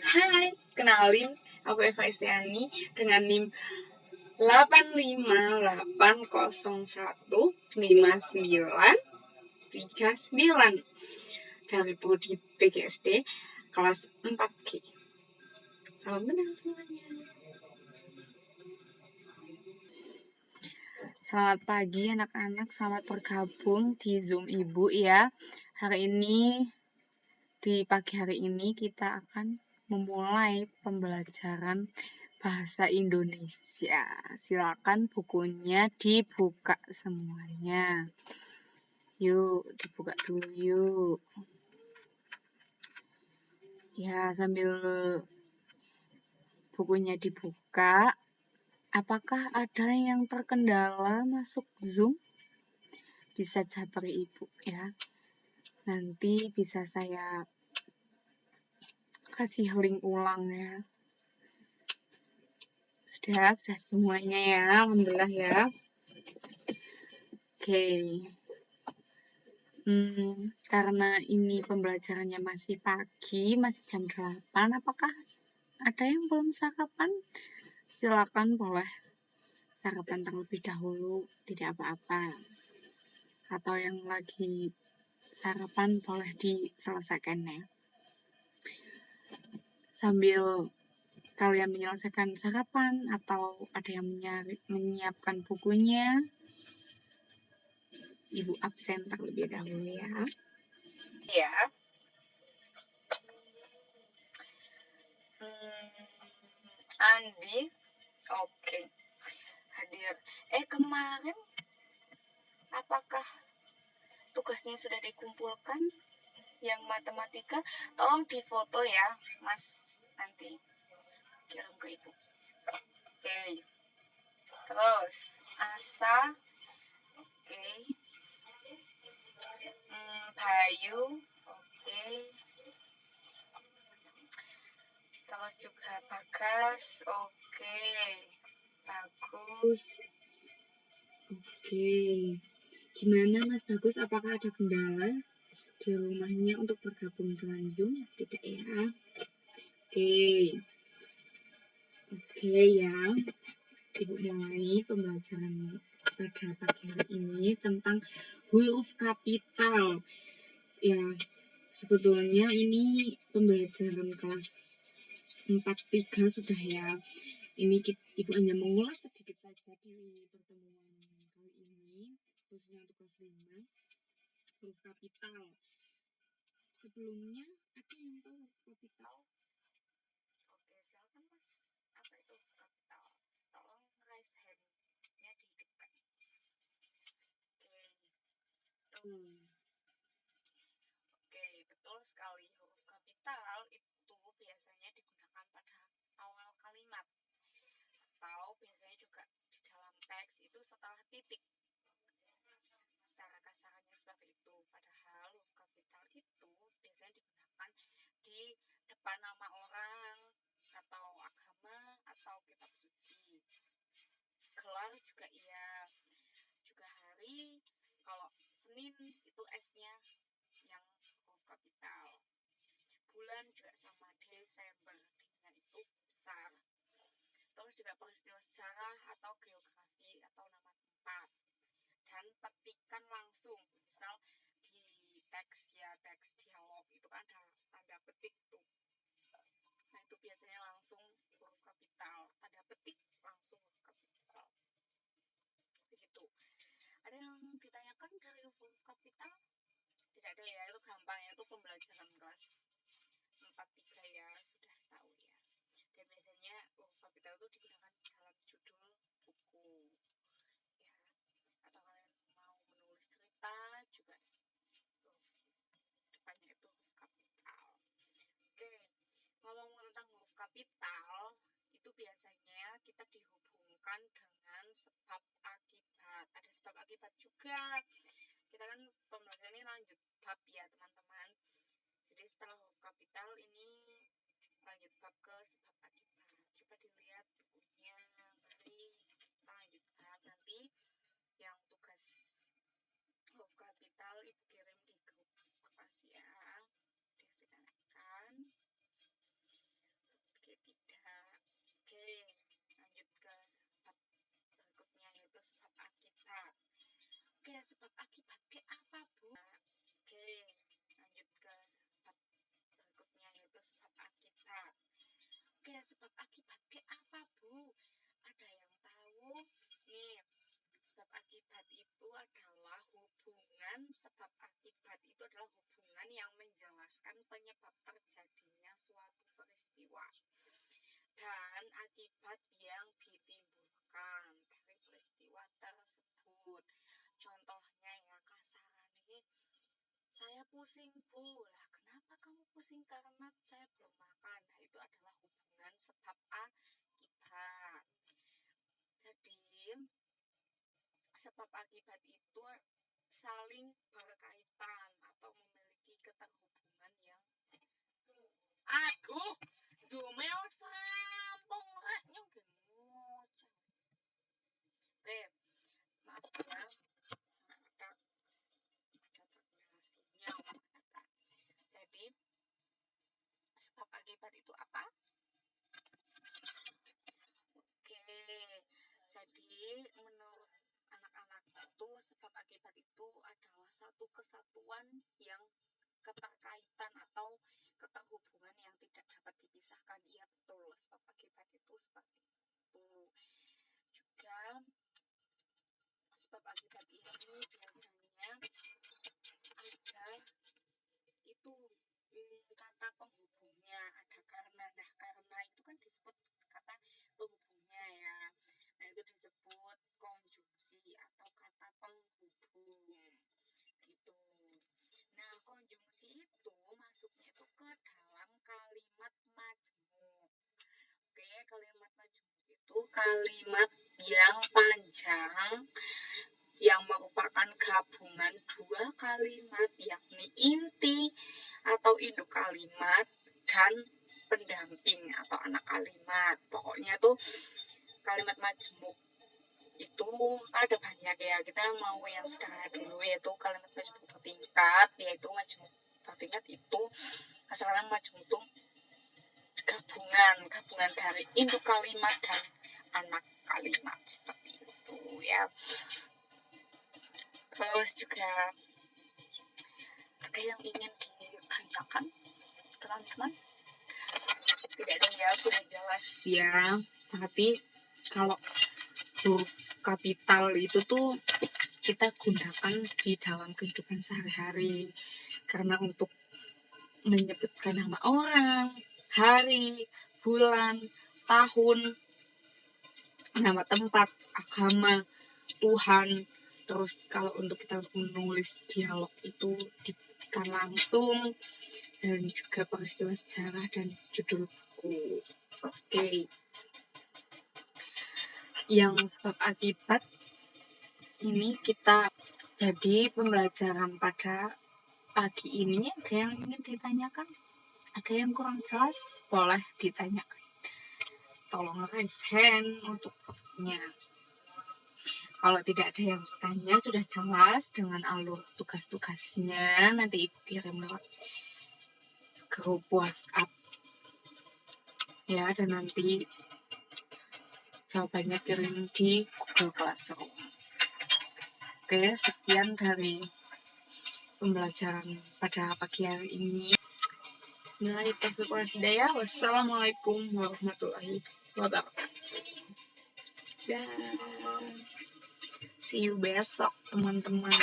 Hai, kenalin, aku Eva Istiani dengan NIM 858015939 dari Prodi PGSD kelas 4G. Salam kenal semuanya. Selamat pagi anak-anak, selamat bergabung di Zoom Ibu ya. Di pagi hari ini kita akan memulai pembelajaran bahasa Indonesia. Silakan bukunya dibuka semuanya. Yuk, dibuka dulu yuk. Ya, sambil bukunya dibuka, apakah ada yang terkendala masuk Zoom? Bisa japri Ibu ya. Nanti bisa saya kasih link ulang ya. Sudah semuanya ya, alhamdulillah ya. Oke. Karena ini pembelajarannya masih pagi, masih jam 8, apakah ada yang belum sarapan? Silakan boleh sarapan terlebih dahulu, tidak apa-apa. Atau yang lagi sarapan boleh diselesaikan ya. Sambil kalian menyelesaikan sarapan atau ada yang menyiapkan bukunya, Ibu absen terlebih dahulu ya. Ya. Andi, oke. Hadir. Kemarin apakah tugasnya sudah dikumpulkan? Yang matematika, tolong difoto ya, Mas. Nanti kirim ke Ibu. Oke. Terus, Asa. Oke. Bayu. Oke. Terus juga Bagas. Oke. Bagus. Oke. Gimana Mas Bagus? Apakah ada kendala di rumahnya untuk bergabung dengan Zoom? Tidak ya? Oke ya. Ibu mulai pembelajaran pada pagi hari ini tentang huruf kapital. Ya, sebetulnya ini pembelajaran kelas 4-3 sudah ya. Ini Ibu hanya mengulas sedikit saja di pertemuan kali ini, khususnya untuk kelas 5, huruf kapital. Sebelumnya, ada yang tahu huruf kapital? Oke, silakan Mas. Apa itu huruf kapital? Tolong raise hand-nya dihidupkan. Oke, betul sekali. Huruf kapital itu biasanya digunakan pada awal kalimat. Atau biasanya juga di dalam teks itu setelah titik. Secara kasarnya seperti itu. Padahal huruf kapital itu biasanya digunakan di depan nama orang, atau agama, atau kitab suci. Gelar juga iya. Juga hari, kalau Senin itu S-nya yang huruf kapital. Bulan juga sama, Desember, dengan itu besar. Terus juga peristiwa sejarah atau geografi atau nama tempat. Dan petikan langsung, misal di teks dialog itu kan ada tanda petik tuh. Nah itu biasanya langsung huruf kapital, tanda petik langsung huruf kapital. Begitu. Ada yang ditanyakan dari huruf kapital? Tidak ada ya, itu gampang ya, itu pembelajaran kelas 4-3 ya, sudah tahu ya. Dan biasanya huruf kapital itu digunakan dalam judul buku ya, atau kalian mau menulis cerita juga depannya itu huruf kapital. Oke, ngomong tentang huruf kapital itu biasanya kita dihubungkan dengan sebab akibat. Ada sebab akibat juga. Kita kan pembelajaran ini lanjut bab ya teman-teman. Jadi setelah huruf kapital ini lanjut bab ke sebab akibat. Coba dilihat bukunya. Mari kita lanjut bab. Nanti yang tugas huruf kapital Ibu kirim di grup kelas ya. Ditanyakan. dan akibat yang ditimbulkan dari peristiwa tersebut. Contohnya ya, kasarannya, saya pusing Bu. Lah kenapa kamu pusing? Karena saya belum makan. Nah itu adalah hubungan sebab akibat. Jadi sebab akibat itu saling berkaitan atau memiliki keterhubungan yang aduh zumeo sampung reknya ngoceh. Oke, maaf ya, ada sinyal. Jadi sebab akibat itu apa? Oke, jadi menurut anak-anak itu sebab akibat itu adalah satu kesatuan yang keterkaitan atau keterhubungan yang tidak dapat dipisahkan. Iya betul, sebab akibat itu seperti itu. Juga sebab akibat ini biasanya ada itu kata penghubungnya, ada karena. Nah karena itu kan disebut kata penghubungnya ya. Nah itu disebut konjungsi atau kata penghubung gitu. Nah konjungsi itu masuknya itu ke dalam kalimat majmuk. Oke, kalimat majmuk itu kalimat yang panjang yang merupakan gabungan dua kalimat, yakni inti atau induk kalimat dan pendamping atau anak kalimat. Pokoknya tuh kalimat majmuk itu ada banyak ya. Kita mau yang sederhana dulu, yaitu kalimat majmuk bertingkat. Yaitu majmuk bertingkat itu sekarang majmuk itu gabungan dari induk kalimat dan anak kalimat seperti itu ya. Terus juga ada yang ingin ditanyakan teman-teman? Tidak ada ya, sudah jelas ya. Tapi kalau huruf kapital itu tuh kita gunakan di dalam kehidupan sehari-hari karena untuk menyebutkan nama orang, hari, bulan, tahun, nama tempat, agama, Tuhan. Terus kalau untuk kita menulis dialog itu dibuktikan langsung, dan juga peristiwa sejarah dan judul buku. Oke. Yang sebab akibat ini kita jadi pembelajaran pada pagi ini. Ada yang ingin ditanyakan? Ada yang kurang jelas? Boleh ditanyakan. Tolong raise hand untuk topiknya. Kalau tidak ada yang bertanya, sudah jelas dengan alur tugas-tugasnya. Nanti Ibu kirim lewat grup WhatsApp. Ya, dan nanti jawabannya kirim di Google Classroom. Oke, sekian dari pembelajaran pada pagi hari ini. Wassalamualaikum warahmatullahi wabarakatuh. Dan see you besok teman-teman.